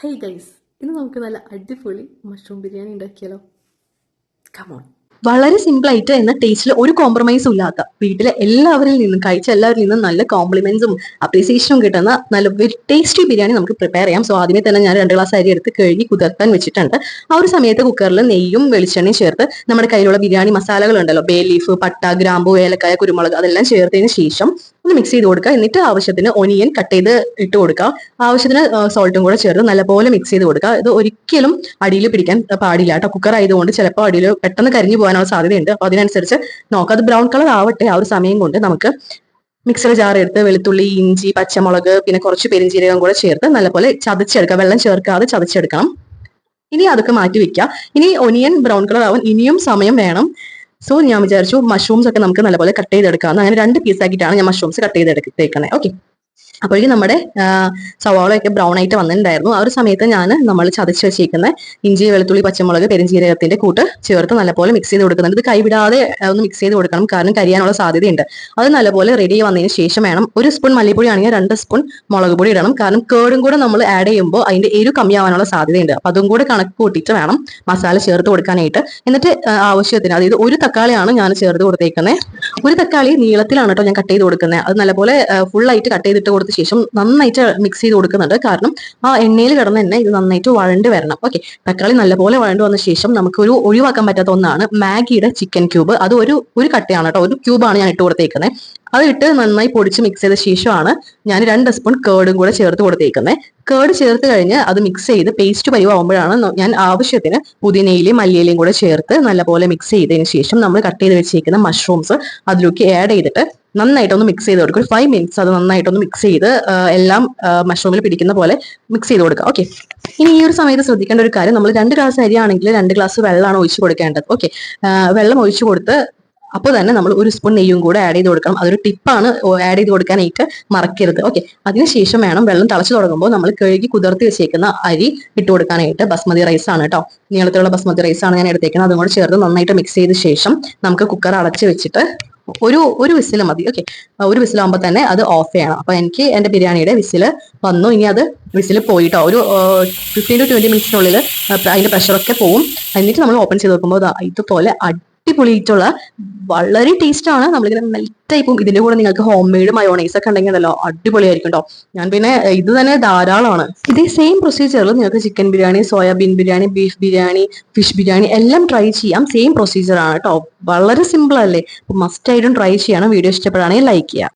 Hey guys, ഇന്ന് നമുക്ക് നല്ല അടിപൊളി മഷ്റൂം ബിരിയാണി ഉണ്ടാക്കിയാലോ? കമോൺ. വളരെ സിമ്പിൾ ആയിട്ട് എന്ന ടേസ്റ്റിൽ ഒരു കോംപ്രമൈസും ഇല്ലാത്ത വീട്ടിലെ എല്ലാവരിൽ നിന്നും കഴിച്ച എല്ലാവരിൽ നിന്നും നല്ല കോംപ്ലിമെന്റ്സും അപ്രീസിയേഷനും കിട്ടുന്ന നല്ല ടേസ്റ്റി ബിരിയാണി നമുക്ക് പ്രിപ്പയർ ചെയ്യാം. സോ ആദ്യമേ തന്നെ ഞാൻ 2 ഗ്ലാസ് അരി എടുത്ത് കഴുകി കുതിർത്താൻ വെച്ചിട്ടുണ്ട്. ആ ഒരു സമയത്ത് കുക്കറിൽ നെയ്യും വെളിച്ചെണ്ണയും ചേർത്ത് നമ്മുടെ കയ്യിലുള്ള ബിരിയാണി മസാലകൾ ഉണ്ടല്ലോ, ബേ ലീഫ്, പട്ട, ഗ്രാമ്പു, ഏലക്കായ, കുരുമുളക്, അതെല്ലാം ചേർത്തതിന് ശേഷം ഒന്ന് മിക്സ് ചെയ്ത് കൊടുക്കുക. എന്നിട്ട് ആവശ്യത്തിന് ഒനിയൻ കട്ട് ചെയ്ത് ഇട്ട് കൊടുക്കുക. ആവശ്യത്തിന് സോൾട്ടും കൂടെ ചേർത്ത് നല്ലപോലെ മിക്സ് ചെയ്ത് കൊടുക്കുക. ഇത് ഒരിക്കലും അടിയിൽ പിടിക്കാൻ പാടില്ല കേട്ടോ. കുക്കർ ആയതുകൊണ്ട് ചിലപ്പോൾ അടിയിൽ പെട്ടെന്ന് കരിഞ്ഞു പോകാനുള്ള സാധ്യതയുണ്ട്. അപ്പൊ അതിനനുസരിച്ച് നോക്കാം. അത് ബ്രൗൺ കളർ ആവട്ടെ. ആ ഒരു സമയം കൊണ്ട് നമുക്ക് മിക്സർ ജാർ എടുത്ത് വെളുത്തുള്ളി, ഇഞ്ചി, പച്ചമുളക്, പിന്നെ കുറച്ച് പെരിഞ്ചീരകം കൂടെ ചേർത്ത് നല്ലപോലെ ചതച്ചെടുക്കുക. വെള്ളം ചേർക്കാതെ ചതച്ചെടുക്കണം. ഇനി അതൊക്കെ മാറ്റി വെക്കുക. ഇനി ഒനിയൻ ബ്രൗൺ കളർ ആവാൻ ഇനിയും സമയം വേണം. സോ ഞാൻ വിചാരിച്ചു മഷ്റൂംസ് ഒക്കെ നമുക്ക് നല്ലപോലെ കട്ട് ചെയ്തെടുക്കാം. അങ്ങനെ 2 പീസാക്കിയിട്ടാണ് ഞാൻ മഷ്റൂംസ് കട്ട് ചെയ്തെടുത്തേക്കുന്നത്. ഓക്കെ, അപ്പോഴേക്കും നമ്മുടെ സവാളയൊക്കെ ബ്രൗൺ ആയിട്ട് വന്നിട്ടുണ്ടായിരുന്നു. ആ ഒരു സമയത്ത് നമ്മൾ ചതച്ച് വെച്ചേക്കുന്ന ഇഞ്ചി, വെളുത്തുള്ളി, പച്ചമുളക്, പെരിഞ്ചീരകത്തിന്റെ കൂട്ട് ചേർത്ത് നല്ലപോലെ മിക്സ് ചെയ്ത് കൊടുക്കുന്നുണ്ട്. ഇത് കൈവിടാതെ ഒന്ന് മിക്സ് ചെയ്ത് കൊടുക്കണം, കാരണം കരിയാനുള്ള സാധ്യതയുണ്ട്. അത് നല്ലപോലെ റെഡി വന്നതിന് ശേഷം വേണം 1 സ്പൂൺ മല്ലിപ്പൊടി ആണെങ്കിൽ 2 സ്പൂൺ മുളക് പൊടി ഇടണം. കാരണം കേടും കൂടെ നമ്മൾ ആഡ് ചെയ്യുമ്പോൾ അതിന്റെ എരിവ് കമ്മിയാവാനുള്ള സാധ്യതയുണ്ട്. അപ്പൊ അതും കൂടെ കണക്ക് കൂട്ടിയിട്ട് വേണം മസാല ചേർത്ത് കൊടുക്കാനായിട്ട്. എന്നിട്ട് ആവശ്യത്തിന്, അതായത് 1 തക്കാളിയാണ് ഞാൻ ചേർത്ത് കൊടുത്തേക്കുന്നത്. 1 തക്കാളി നീളത്തിലാണ് കേട്ടോ ഞാൻ കട്ട് ചെയ്ത് കൊടുക്കുന്നത്. അത് നല്ലപോലെ ഫുൾ ആയിട്ട് കട്ട് ചെയ്തിട്ട് കൊടുത്ത ശേഷം നന്നായിട്ട് മിക്സ് ചെയ്ത് കൊടുക്കുന്നുണ്ട്. കാരണം ആ എണ്ണയിൽ കിടന്ന് തന്നെ ഇത് നന്നായിട്ട് വഴണ്ട് വരണം. ഓക്കെ, തക്കാളി നല്ലപോലെ വഴണ്ട് വന്ന ശേഷം നമുക്ക് ഒഴിവാക്കാൻ പറ്റാത്ത ഒന്നാണ് മാഗിയുടെ ചിക്കൻ ക്യൂബ്. അത് ഒരു കട്ടയാണ് കേട്ടോ, ഒരു ക്യൂബാണ് ഞാൻ ഇട്ട് കൊടുത്തേക്കുന്നത്. അത് ഇട്ട് നന്നായി പൊടിച്ച് മിക്സ് ചെയ്ത ശേഷമാണ് ഞാൻ 2 സ്പൂൺ കേർഡും കൂടെ ചേർത്ത് കൊടുത്തേക്കുന്നത്. കേർഡ് ചേർത്ത് കഴിഞ്ഞ് അത് മിക്സ് ചെയ്ത് പേസ്റ്റ് പരിവാകുമ്പോഴാണ് ഞാൻ ആവശ്യത്തിന് പുതിനയിലയും മല്ലിയിലയും കൂടെ ചേർത്ത് നല്ലപോലെ മിക്സ് ചെയ്തതിന് ശേഷം നമ്മൾ കട്ട് ചെയ്ത് വെച്ചിരിക്കുന്ന മഷ്റൂംസ് അതിലേക്ക് ആഡ് ചെയ്തിട്ട് നന്നായിട്ടൊന്ന് മിക്സ് ചെയ്ത് കൊടുക്കും. 5 മിനിറ്റ്സ് അത് നന്നായിട്ടൊന്ന് മിക്സ് ചെയ്ത് എല്ലാം മഷ്റൂമിൽ പിടിക്കുന്ന പോലെ മിക്സ് ചെയ്ത് കൊടുക്കുക. ഓക്കെ, ഇനി ഈ ഒരു സമയത്ത് ശ്രദ്ധിക്കേണ്ട ഒരു കാര്യം, നമ്മൾ 2 ഗ്ലാസ് അരിയാണെങ്കിൽ 2 ഗ്ലാസ് വെള്ളമാണ് ഒഴിച്ചു കൊടുക്കേണ്ടത്. ഓക്കെ, വെള്ളം ഒഴിച്ചു കൊടുത്ത് അപ്പോൾ തന്നെ നമ്മൾ 1 സ്പൂൺ നെയ്യും കൂടെ ആഡ് ചെയ്ത് കൊടുക്കണം. അതൊരു ടിപ്പാണ്, ആഡ് ചെയ്ത് കൊടുക്കാനായിട്ട് മറക്കരുത്. ഓക്കെ, അതിനുശേഷം വേണം വെള്ളം തിളച്ചു തുടങ്ങുമ്പോൾ നമ്മൾ കഴുകി കുതിർത്തി വെച്ചേക്കുന്ന അരി ഇട്ട് കൊടുക്കാനായിട്ട്. ബസ്മതി റൈസ് ആണ് കേട്ടോ, നീളത്തിലുള്ള ബസ്മതി റൈസ് ആണ് ഞാൻ എടുത്തേക്കുന്നത്. അതും കൂടെ ചേർത്ത് നന്നായിട്ട് മിക്സ് ചെയ്ത ശേഷം നമുക്ക് കുക്കർ അടച്ച് വെച്ചിട്ട് ഒരു വിസിൽ മതി. ഓക്കെ, ഒരു വിസിലാകുമ്പോൾ തന്നെ അത് ഓഫ് ചെയ്യണം. അപ്പൊ എനിക്ക് എന്റെ ബിരിയാണിയുടെ വിസിൽ വന്നു. ഇനി അത് വിസിൽ പോയിട്ടോ ഒരു 15 to 20 മിനിറ്റ്സിനുള്ളിൽ അതിന്റെ പ്രഷറൊക്കെ പോവും. എന്നിട്ട് നമ്മൾ ഓപ്പൺ ചെയ്ത് നോക്കുമ്പോൾ ഇതുപോലെ അടിപൊളിയായിട്ടുള്ള വളരെ ടേസ്റ്റ് ആണ്. നമ്മളിങ്ങനെ മെൽറ്റായി പോകും. ഇതിന്റെ കൂടെ നിങ്ങൾക്ക് ഹോം മെയ്ഡ് മയോണൈസ് ഒക്കെ ഉണ്ടെങ്കിൽ അല്ലോ അടിപൊളിയായിരിക്കും കേട്ടോ. ഞാൻ പിന്നെ ഇത് തന്നെ ധാരാളമാണ്. ഇതേ സെയിം പ്രൊസീജിയറിൽ നിങ്ങൾക്ക് chicken biryani, soybean biryani, beef biryani, fish biryani എല്ലാം ട്രൈ ചെയ്യാം. സെയിം പ്രൊസീജിയർ ആണ് കേട്ടോ. വളരെ സിമ്പിൾ അല്ലേ? മസ്റ്റ് ആയിട്ടും ട്രൈ ചെയ്യണം. വീഡിയോ ഇഷ്ടപ്പെടുകയാണെങ്കിൽ ലൈക്ക് ചെയ്യാം.